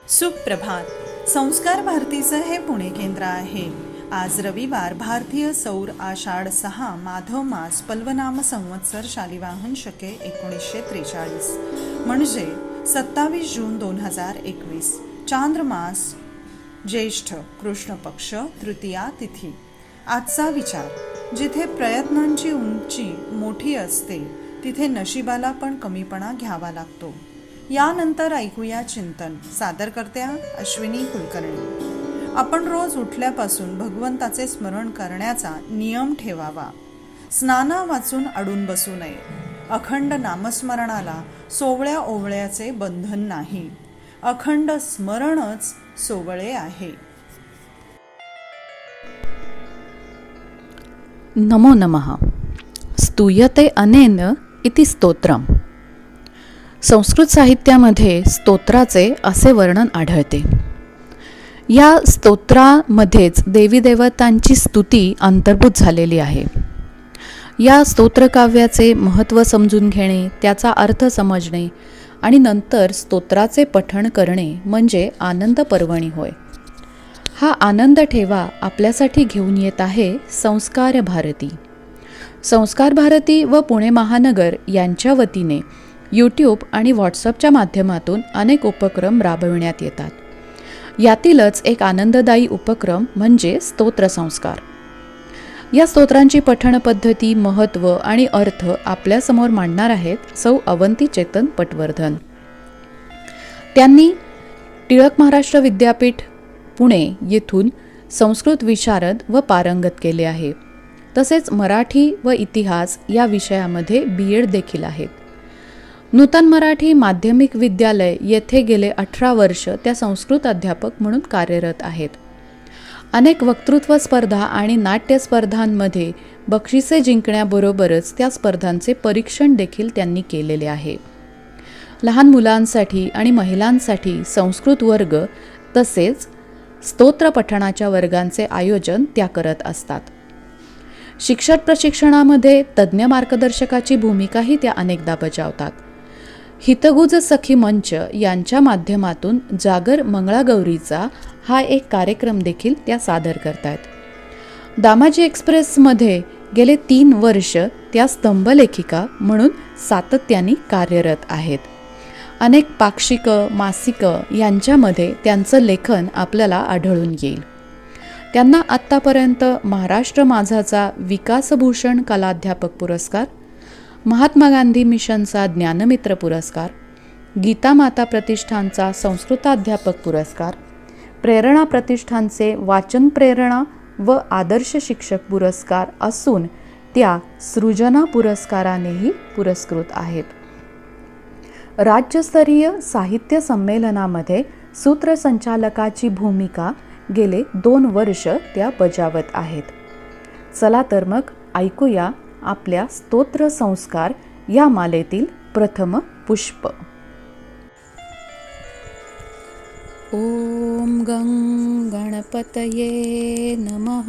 सुप्रभात. संस्कार भारतीचं हे पुणे केंद्र आहे. आज रविवार, भारतीय सौर आषाढ 6 माधव मास पल्वनाम संवत्सर शालिवाहन शके 1943 म्हणजे 27 जून 2021. चांद्रमास ज्येष्ठ कृष्ण पक्ष तृतीया तिथी. आजचा विचार: जिथे प्रयत्नांची उंची मोठी असते तिथे नशिबाला पण कमीपणा घ्यावा लागतो. यानंतर ऐकूया चिंतन. सादरकर्त्या अश्विनी कुलकर्णी. आपण रोज उठल्यापासून भगवंताचे स्मरण करण्याचा नियम ठेवावा. स्नाना वाचून अडून बसू नये. अखंड नामस्मरणाला सोवळ्या ओवळ्याचे बंधन नाही. अखंड स्मरणच सोवळे आहे. नमो नमः. स्तूयते अनेन इति स्तोत्रम. संस्कृत साहित्यामध्ये स्तोत्राचे असे वर्णन आढळते. या स्तोत्रामध्येच देवी देवतांची स्तुती अंतर्भूत झालेली आहे. या स्तोत्रकाव्याचे महत्त्व समजून घेणे, त्याचा अर्थ समजणे आणि नंतर स्तोत्राचे पठण करणे म्हणजे आनंद पर्वणी होय. हा आनंद ठेवा आपल्यासाठी घेऊन येत आहे संस्कार भारती. संस्कार भारती व पुणे महानगर यांच्या वतीने यूट्यूब आणि व्हॉट्सअपच्या माध्यमातून अनेक उपक्रम राबविण्यात येतात. यातीलच एक आनंददायी उपक्रम म्हणजे स्तोत्रसंस्कार. या स्तोत्रांची पठण पद्धती, महत्त्व आणि अर्थ आपल्यासमोर मांडणार आहेत सौ अवंती चेतन पटवर्धन. त्यांनी टिळक महाराष्ट्र विद्यापीठ पुणे येथून संस्कृत विशारद व पारंगत केले आहे. तसेच मराठी व इतिहास या विषयामध्ये BEd देखील आहेत. नूतन मराठी माध्यमिक विद्यालय येथे गेले 18 वर्ष त्या संस्कृत अध्यापक म्हणून कार्यरत आहेत. अनेक वक्तृत्व स्पर्धा आणि नाट्य स्पर्धांमध्ये बक्षिसे जिंकण्याबरोबरच त्या स्पर्धांचे परीक्षण देखील त्यांनी केलेले आहे. लहान मुलांसाठी आणि महिलांसाठी संस्कृत वर्ग तसेच स्तोत्र पठणाच्या वर्गांचे आयोजन त्या करत असतात. शिक्षक प्रशिक्षणामध्ये तज्ज्ञ मार्गदर्शकाची भूमिकाही त्या अनेकदा बजावतात. हितगुज सखी मंच यांच्या माध्यमातून जागर मंगळागौरीचा हा एक कार्यक्रम देखील त्या सादर करतात. दामाजी एक्सप्रेसमध्ये गेले 3 वर्ष त्या स्तंभलेखिका म्हणून सातत्याने कार्यरत आहेत. अनेक पाक्षिकं, मासिकं यांच्यामध्ये त्यांचं लेखन आपल्याला आढळून येईल. त्यांना आत्तापर्यंत महाराष्ट्र माझाचा विकासभूषण कलाध्यापक पुरस्कार, महात्मा गांधी मिशनचा ज्ञानमित्र पुरस्कार, गीता माता प्रतिष्ठानचा संस्कृताध्यापक पुरस्कार, प्रेरणा प्रतिष्ठानचे वाचन प्रेरणा व आदर्श शिक्षक पुरस्कार असून त्या सृजना पुरस्कारानेही पुरस्कृत आहेत. राज्यस्तरीय साहित्य संमेलनामध्ये सूत्रसंचालकाची भूमिका गेले 2 वर्ष त्या बजावत आहेत. चला तर मग ऐकूया आपल्या स्तोत्र संस्कार या मालेतील प्रथम पुष्प. ओम गं गणपतये नमः.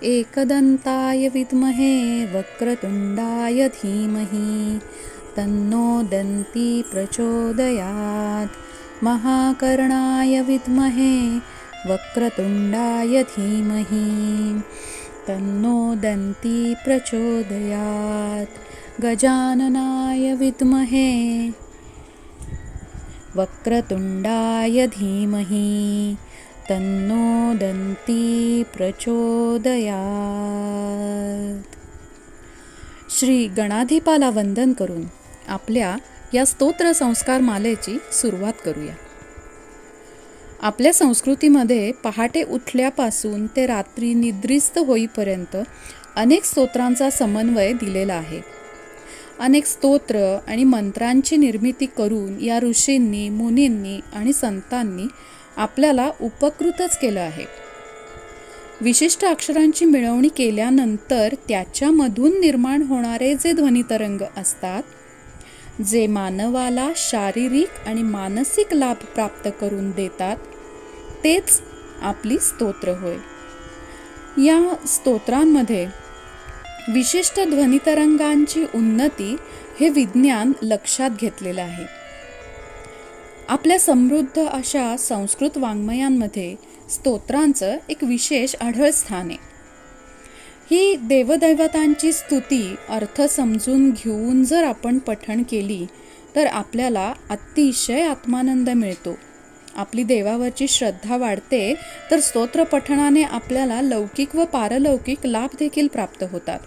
एकदंताय विद्महे वक्रतुंडाय धीमहि तन्नो दन्ती प्रचोदयात्. महाकर्णाय विद्महे वक्रतुंडाय धीमहि तन्नो दन्ती प्रचोदयात्. गजाननाय विद्महे वक्रतुंडाय धीमहि तन्नो दन्ती प्रचोदयात्. श्री गणाधिपाला वंदन करून आपल्या या स्तोत्र संस्कार मालेची सुरुवात करूया. आपल्या संस्कृतीमध्ये पहाटे उठल्यापासून ते रात्री निद्रिस्त होईपर्यंत अनेक स्तोत्रांचा समन्वय दिलेला आहे. अनेक स्तोत्र आणि मंत्रांची निर्मिती करून या ऋषींनी, मुनींनी आणि संतांनी आपल्याला उपकृतच केलं आहे. विशिष्ट अक्षरांची मिळवणी केल्यानंतर त्याच्यामधून निर्माण होणारे जे ध्वनितरंग असतात, जे मानवाला शारीरिक आणि मानसिक लाभ प्राप्त करून देतात, तेच आपली स्तोत्र होय. या स्तोत्रांमध्ये विशिष्ट ध्वनितरंगांची उन्नती हे विज्ञान लक्षात घेतलेलं आहे. आपल्या समृद्ध अशा संस्कृत वाङ्मयांमध्ये स्तोत्रांचं एक विशेष आढळ स्थान आहे. ही देवदैवतांची स्तुती अर्थ समजून घेऊन जर आपण पठण केली तर आपल्याला अतिशय आत्मानंद मिळतो. आपली देवावरची श्रद्धा वाढते, तर स्तोत्र पठणाने आपल्याला लौकिक व पारलौकिक लाभ देखील प्राप्त होतात.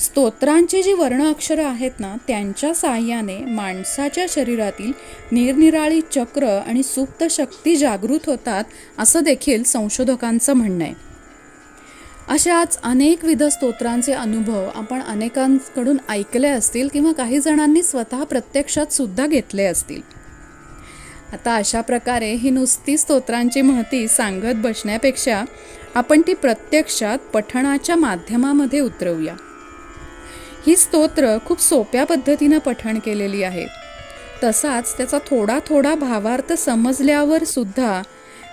स्तोत्रांची जी वर्ण अक्षरं आहेत ना, त्यांच्या साहाय्याने माणसाच्या शरीरातील निरनिराळी चक्र आणि सुप्त शक्ती जागृत होतात, असं देखील संशोधकांचं म्हणणं आहे. अशाच अनेकविध स्तोत्रांचे अनुभव आपण अनेकांकडून ऐकले असतील किंवा काही जणांनी स्वतः प्रत्यक्षात सुद्धा घेतले असतील. आता अशा प्रकारे ही नुसती स्तोत्रांची महती सांगत बसण्यापेक्षा आपण ती प्रत्यक्षात पठणाच्या माध्यमामध्ये उतरवूया. ही स्तोत्र खूप सोप्या पद्धतीनं पठण केलेली आहे. तसाच त्याचा थोडा थोडा भावार्थ समजल्यावर सुद्धा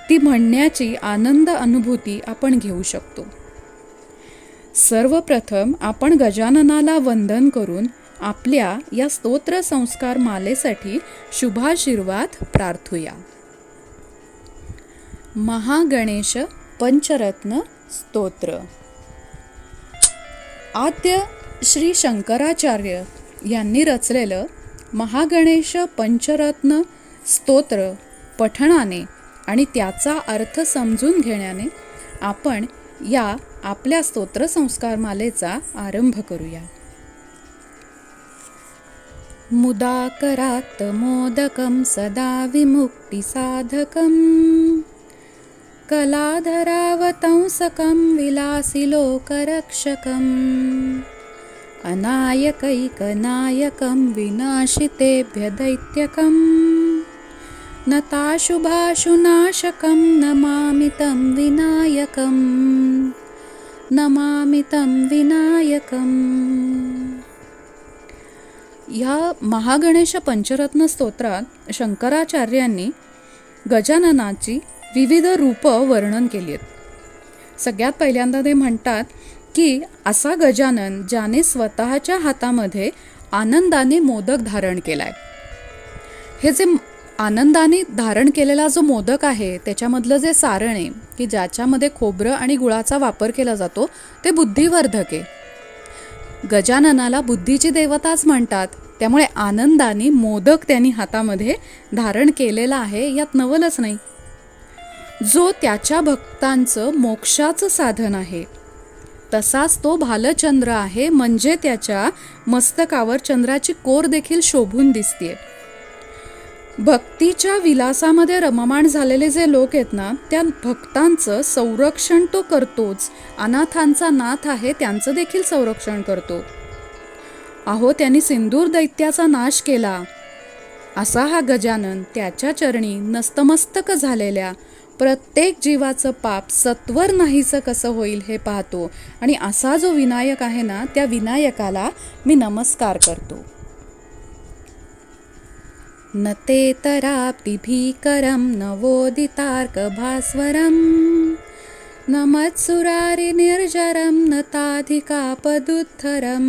ती म्हणण्याची आनंद अनुभूती आपण घेऊ शकतो. सर्वप्रथम आपण गजाननाला वंदन करून आपल्या या स्तोत्र संस्कार मालेसाठी शुभाशीर्वाद प्रार्थूया. महागणेश पंचरत्न स्तोत्र. आद्य श्री शंकराचार्य यांनी रचलेलं महागणेश पंचरत्न स्तोत्र पठणाने आणि त्याचा अर्थ समजून घेण्याने आपण या आपल्या स्तोत्र संस्कार मालेचा आरंभ करूया. मुदाकरात् मोदकं सदा विमुक्तिसाधकं कलाधरावतंसकं विलासिलोकरक्षकं अनायकैकनायकं विनाशितेभ्य दैत्यकं नताशुभाशुनाशकं नमामि तं विनायकं नमामि तं विनायकं. ह्या महागणेश पंचरत्न स्तोत्रात शंकराचार्यांनी गजाननाची विविध रूपं वर्णन केली आहेत. सगळ्यात पहिल्यांदा ते म्हणतात की असा गजानन ज्याने स्वतःच्या हातामध्ये आनंदाने मोदक धारण केलाय. हे जे आनंदाने धारण केलेला जो मोदक आहे त्याच्यामधलं जे सारण आहे की ज्याच्यामध्ये खोबरं आणि गुळाचा वापर केला जातो ते बुद्धिवर्धक आहे. गजाननाला बुद्धीची देवताच म्हणतात, त्यामुळे आनंदाने मोदक त्यांनी हातामध्ये धारण केलेला आहे, यात नवलच नाही. जो त्याच्या भक्तांचं मोक्षाचं साधन आहे तसाच तो भालचंद्र आहे, म्हणजे त्याच्या मस्तकावर चंद्राची कोर देखील शोभून दिसते. भक्तीच्या विलासामध्ये रममाण झालेले जे लोक आहेत ना, त्या भक्तांचं संरक्षण तो करतोच. अनाथांचा नाथ आहे, त्यांचं देखील संरक्षण करतो. अहो, त्यांनी सिंदूर दैत्याचा नाश केला. असा हा गजानन त्याच्या चरणी नस्तमस्तक झालेल्या प्रत्येक जीवाचं पाप सत्वर नाहीचं कसं होईल हे पाहतो. आणि असा जो विनायक आहे ना, त्या विनायकाला मी नमस्कार करतो. न ते तराप्तिभीकरं नवोदितार्कभास्वरं न मत्सुरारिनिर्जरं न ताधिकापदुत्थरं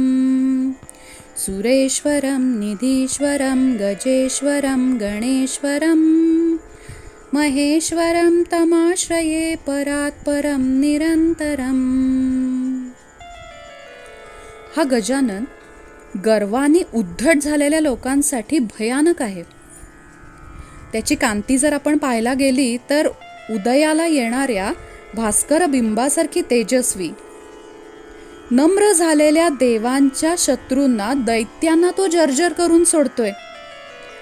सुरेश्वरं निधीश्वरं गजेश्वरं गणेश्वरं महेश्वरं तमाश्रये परात्परं निरंतरं. हा गजानन गर्वाने उद्धट झालेल्या लोकांसाठी भयानक आहे. त्याची कांती जर आपण पाहायला गेली तर उदयाला येणाऱ्या भास्कर बिंबासारखी तेजस्वी. नम्र झालेल्या देवांच्या शत्रूंना, दैत्यांना तो जर्जर करून सोडतोय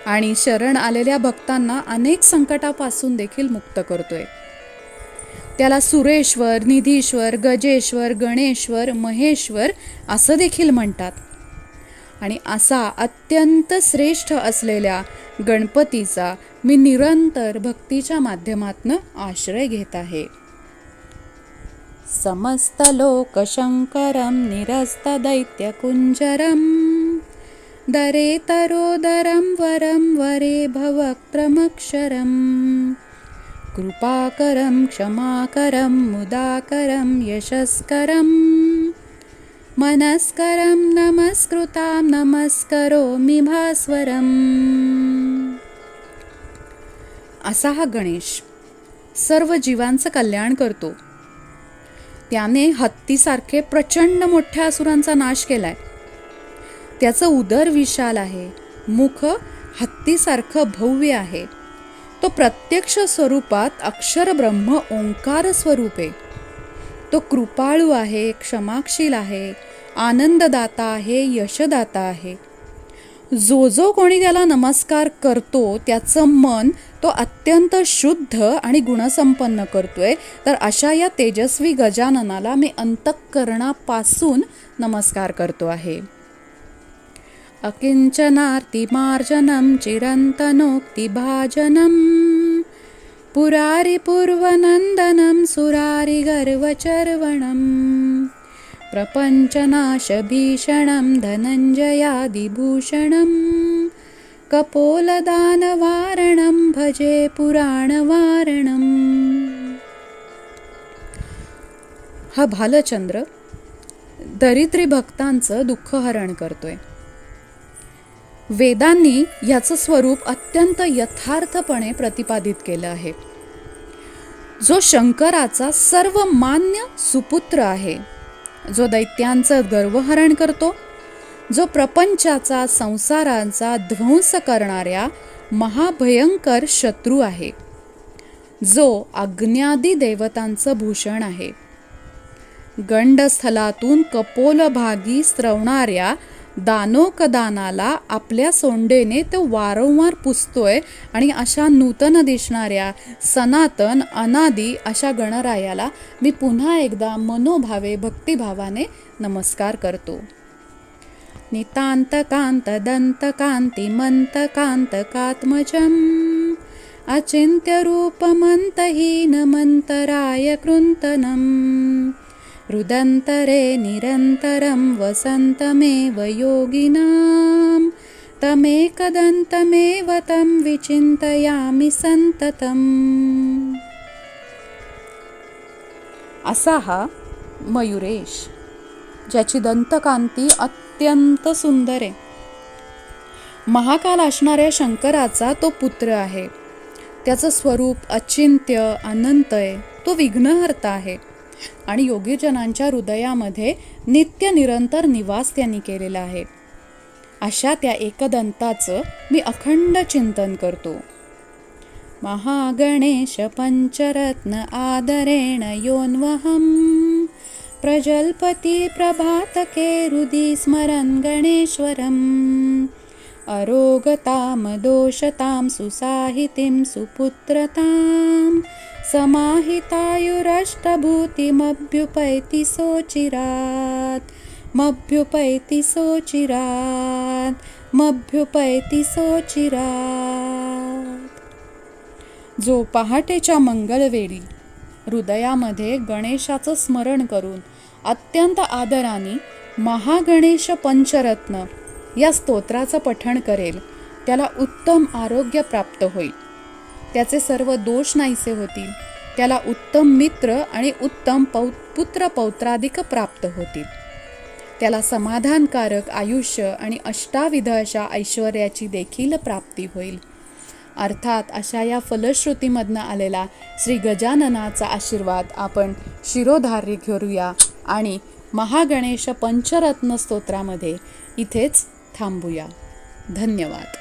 आणि शरण आलेल्या भक्तांना अनेक संकटापासून देखील मुक्त करतोय. त्याला सुरेश्वर, निधीश्वर, गजेश्वर, गणेश्वर, महेश्वर असं देखील म्हणतात. आणि असा अत्यंत श्रेष्ठ असलेल्या गणपतीचा मी निरंतर भक्तीच्या माध्यमातून आश्रय घेत आहे. समस्त लोक शंकरं निरस्त दैत्य कुंजरं दरे तरोदरं वरं वरे भवक्त्रमक्षरं कृपाकरं क्षमाकरं मुदाकरं यशस्करं मनस्करं नमस्कृतां नमस्करोमि भास्वरम्. असा हा गणेश सर्व जीवांचं कल्याण करतो. त्याने हत्तीसारखे प्रचंड मोठ्या असुरांचा नाश केलाय. त्याचं उदर विशाल आहे, मुख हत्तीसारखं भव्य आहे. तो प्रत्यक्ष स्वरूपात अक्षर ब्रह्म ओंकार स्वरूप आहे. तो कृपाळू आहे, क्षमाशील आहे, आनंददाता आहे, यशदाता आहे. जो कोणी त्याला नमस्कार करतो त्याचं मन तो अत्यंत शुद्ध आणि गुणसंपन्न करतोय. तर अशा या तेजस्वी गजाननाला मी अंतःकरणापासून नमस्कार करतो आहे. अकिंचनार्तिमार्जनं चिरन्तनोक्तिभाजनं पुरारि पूर्वनन्दनं सुरारि गर्वचर्वणं प्रपञ्चनाशभीषणं धनञ्जयादिभूषणं कपोलदानवारणं भजे पुराणवारणं. हा भालचंद्र दरिद्री भक्तांचं दुःख हरण करतोय. वेदांनी याचं स्वरूप अत्यंत यथार्थपणे प्रतिपादित केलं आहे. जो शंकराचा सर्वमान्य सुपुत्र आहे, जो दैत्यांचं गर्वहरण करतो, जो प्रपंचाचा संसारांचा ध्वंस करणाऱ्या महाभयंकर शत्रू आहे, जो अग्न्यादी देवतांचं भूषण आहे, गंडस्थलातून कपोलभागी स्रवणाऱ्या दानोकदानाला आपल्या सोंडेने तो वारंवार पुसतोय आणि अशा नूतन दिसणाऱ्या सनातन अनादी अशा गणरायाला मी पुन्हा एकदा मनोभावे भक्तिभावाने नमस्कार करतो. नितांत कांत दंत कांती मंत कांतकात्मजं अचिंत्य रूपमंतहीन मंतराय कृंतनं रुदन्तरे निरन्तरं वसन्तमेव योगिनां तमेकदन्तमेव तं विचिन्तयामि सन्ततम्. असा हा मयुरेश, ज्याची दंतकांती अत्यंत सुंदर आहे. महाकाल असणाऱ्या शंकराचा तो पुत्र आहे. त्याचं स्वरूप अचिंत्य अनंत आहे. तो विघ्नहर्ता आहे आणि योगीजनांच्या हृदयामध्ये नित्य निरंतर निवास त्यांनी केलेला आहे. अशा त्या एकदंताचं मी अखंड चिंतन करतो. महागणेश पंचरत्न आदरेण योन्वहं प्रजल्पति प्रभातके हृदि स्मरन् गणेश्वरम् अरोगतां दोषतां सुसाहितिं सुपुत्रतां समाहितायुरष्टभूतिमभ्युपैति सोचिरात् मभ्युपैति सोचिरात् मभ्युपैति सोचिरात्. जो पहाटेच्या मंगलवेळी हृदयामध्ये गणेशाचं स्मरण करून अत्यंत आदराने महागणेश पंचरत्न या स्तोत्राचं पठण करेल, त्याला उत्तम आरोग्य प्राप्त होईल. त्याचे सर्व दोष नाहीसे होतील. त्याला उत्तम मित्र आणि उत्तम पुत्र पौत्रादिक प्राप्त होतील. त्याला समाधानकारक आयुष्य आणि अष्टाविध अशा ऐश्वर्याची देखील प्राप्ती होईल. अर्थात अशा या फलश्रुतीमधनं आलेला श्री गजाननाचा आशीर्वाद आपण शिरोधार्य करूया आणि महागणेश पंचरत्न स्तोत्रामध्ये इथेच थांबूया. धन्यवाद.